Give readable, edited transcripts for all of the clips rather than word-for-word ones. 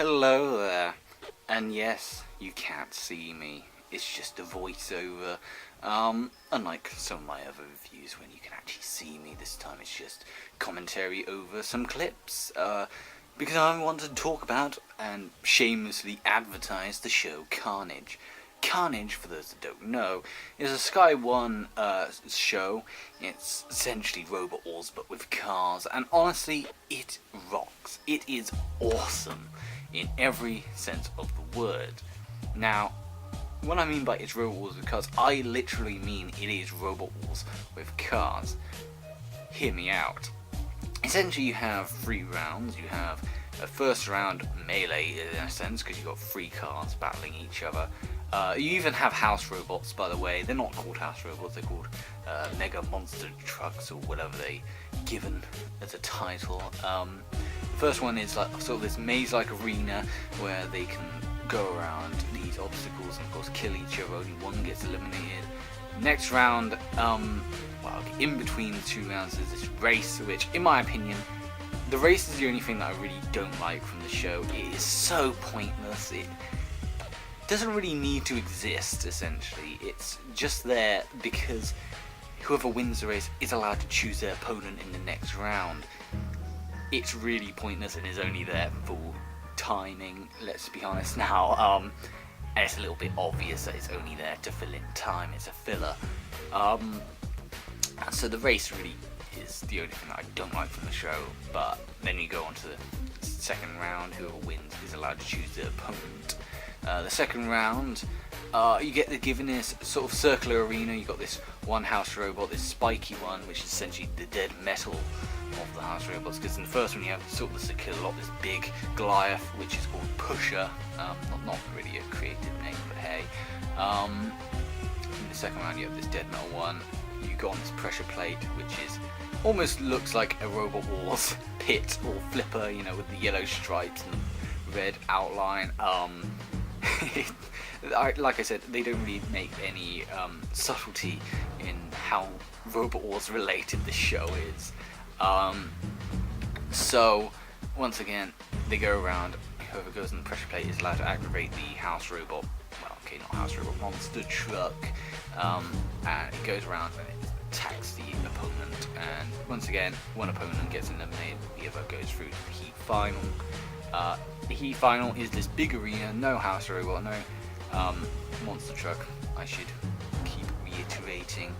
Hello there, and yes, you can't see me, it's just a voiceover, unlike some of my other reviews when you can actually see me. This time it's just commentary over some clips, because I want to talk about and shamelessly advertise the show Carnage. Carnage, for those that don't know, is a Sky One show. It's essentially Robot Wars but with cars, and honestly, it rocks. It is awesome in every sense of the word. Now, what I mean by it's Robot Wars with cars, I literally mean it is Robot Wars with cars. Hear me out. Essentially, you have 3 rounds. You have a first round melee in a sense, because you've got 3 cars battling each other. You even have house robots, by the way. They're not called house robots, they're called mega monster trucks, or whatever they given as a title. First one is like sort of this maze-like arena where they can go around these obstacles and of course kill each other. Only one gets eliminated. Next round, in between the 2 rounds, there's this race, which, in my opinion, the race is the only thing that I really don't like from the show. It is so pointless. It doesn't really need to exist, essentially. It's just there because whoever wins the race is allowed to choose their opponent in the next round. It's really pointless and is only there for timing, let's be honest now. And it's a little bit obvious that it's only there to fill in time. It's a filler. So the race really is the only thing that I don't like from the show. But then you go on to the second round. Whoever wins is allowed to choose their opponent. The second round, you get given this sort of circular arena. You got this one house robot, this spiky one, which is essentially the dead metal of the house robots. Because in the first one you have sort of the circular lot, this big Goliath, which is called Pusher. Not really a creative name, but hey. In the second round you have this dead metal one. You go on this pressure plate, which is almost looks like a Robot Wars pit or flipper, you know, with the yellow stripes and the red outline. Like I said, they don't really make any subtlety in how Robot Wars related the show is. So, once again, they go around. Whoever goes on the pressure plate is allowed to activate the house robot. Well, okay, not house robot, monster truck. And it goes around and it attacks the opponent. And once again, one opponent gets eliminated, the other goes through to the heat final. The heat final is this big arena, no house robot, no monster truck, I should keep reiterating.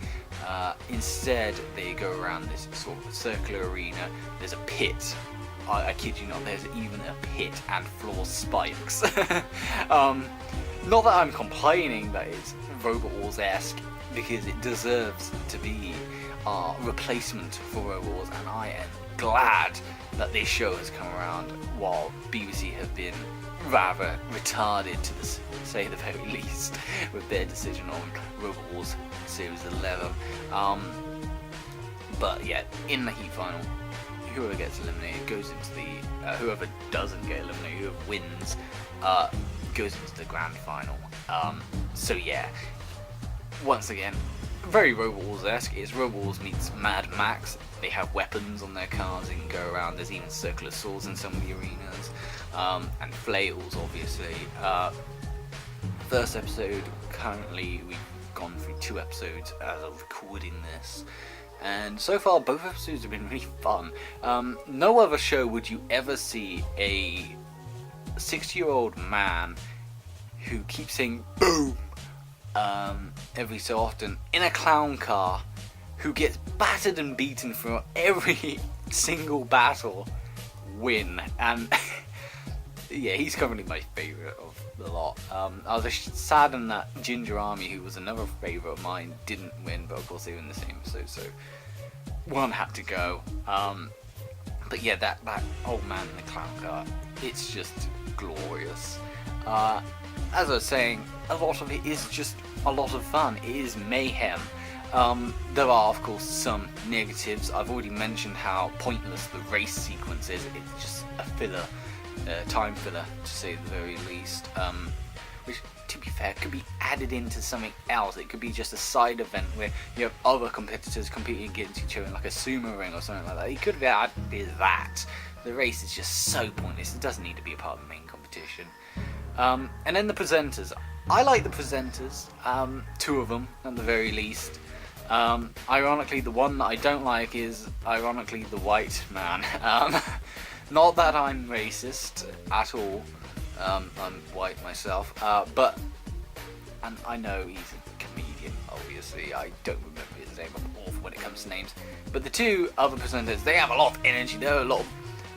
Instead, they go around this sort of circular arena. There's a pit. I kid you not, there's even a pit and floor spikes. Not that I'm complaining that it's Robot Wars-esque, because it deserves to be a replacement for Robot Wars, and I am glad that this show has come around while BBC have been rather retarded, to say the very least, with their decision on Robot Wars Series 11. But yeah, in the heat final, whoever gets eliminated goes into the whoever doesn't get eliminated, whoever wins, goes into the grand final. So yeah, once again, very Robot Wars-esque. It's Robot Wars meets Mad Max. They have weapons on their cars and can go around. There's even circular swords in some of the arenas, and flails, obviously. First episode, currently we've gone through 2 episodes as of recording this, and so far both episodes have been really fun. No other show would you ever see a 60-year-old man who keeps saying boom every so often in a clown car, who gets battered and beaten for every single battle, win. And yeah, he's currently my favourite of the lot. I was saddened that Ginger Army, who was another favourite of mine, didn't win, but of course they were in the same episode, so one had to go. But yeah, that old man in the clown car, it's just glorious. As I was saying, a lot of it is just a lot of fun. It is mayhem. There are, of course, some negatives. I've already mentioned how pointless the race sequence is. It's just a filler, time filler, to say the very least. Which, to be fair, could be added into something else. It could be just a side event where you have other competitors competing against each other in like a sumo ring or something like that. It could have added that. The race is just so pointless. It doesn't need to be a part of the main competition. competition. And then the presenters. I like the presenters, 2 of them at the very least. Ironically, the one that I don't like is, ironically, the white man. Not that I'm racist at all, I'm white myself, and I know he's a comedian, obviously. I don't remember his name, I'm awful when it comes to names. But the 2 other presenters, they have a lot of energy, they're a lot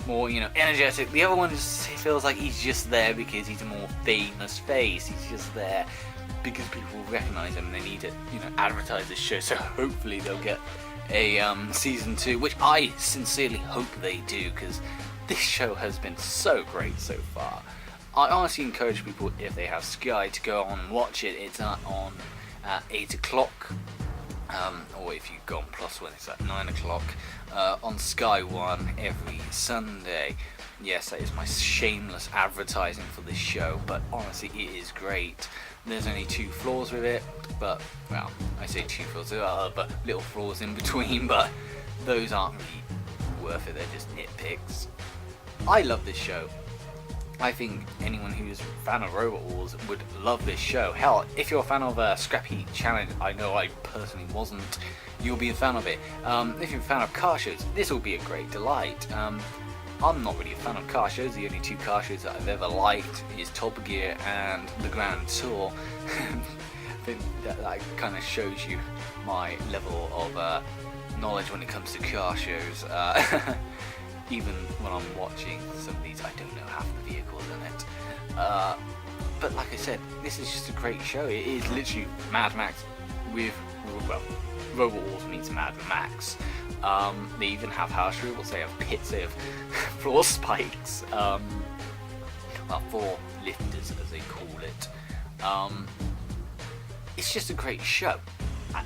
more, energetic. The other one just feels like he's just there because he's a more famous face. He's just there because people recognise him and they need to, advertise this show. So hopefully they'll get a season 2, which I sincerely hope they do, because this show has been so great so far. I honestly encourage people, if they have Sky, to go on and watch it. It's on at 8 o'clock. Or if you go on Plus One, it's at 9 o'clock on Sky One every Sunday. Yes, that is my shameless advertising for this show, but honestly, it is great. There's only 2 flaws with it, but, well, I say 2 flaws, there are but little flaws in between, but those aren't really worth it, they're just nitpicks. I love this show. I think anyone who's a fan of Robot Wars would love this show. Hell, if you're a fan of Scrap Heat Challenge, I know I personally wasn't, you'll be a fan of it. If you're a fan of car shows, this will be a great delight. I'm not really a fan of car shows. The only 2 car shows that I've ever liked is Top Gear and the Grand Tour. I think that kind of shows you my level of knowledge when it comes to car shows. Even when I'm watching some of these, I don't know half the vehicles in it. But like I said, this is just a great show. It is literally Mad Max with, well, Robot Wars meets Mad Max. They even have house rules, they have pits, they have floor spikes, well, floor lifters as they call it. It's just a great show.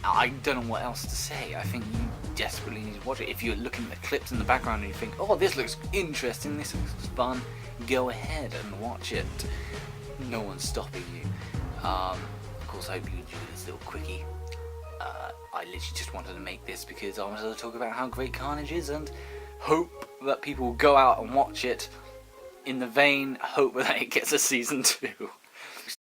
I don't know what else to say. I think you desperately need to watch it. If you're looking at the clips in the background and you think, oh, this looks interesting, this looks fun, go ahead and watch it. No one's stopping you. Of course, I hope you enjoyed this little quickie. I literally just wanted to make this because I wanted to talk about how great Carnage is and hope that people will go out and watch it in the vein, hope that it gets a season 2.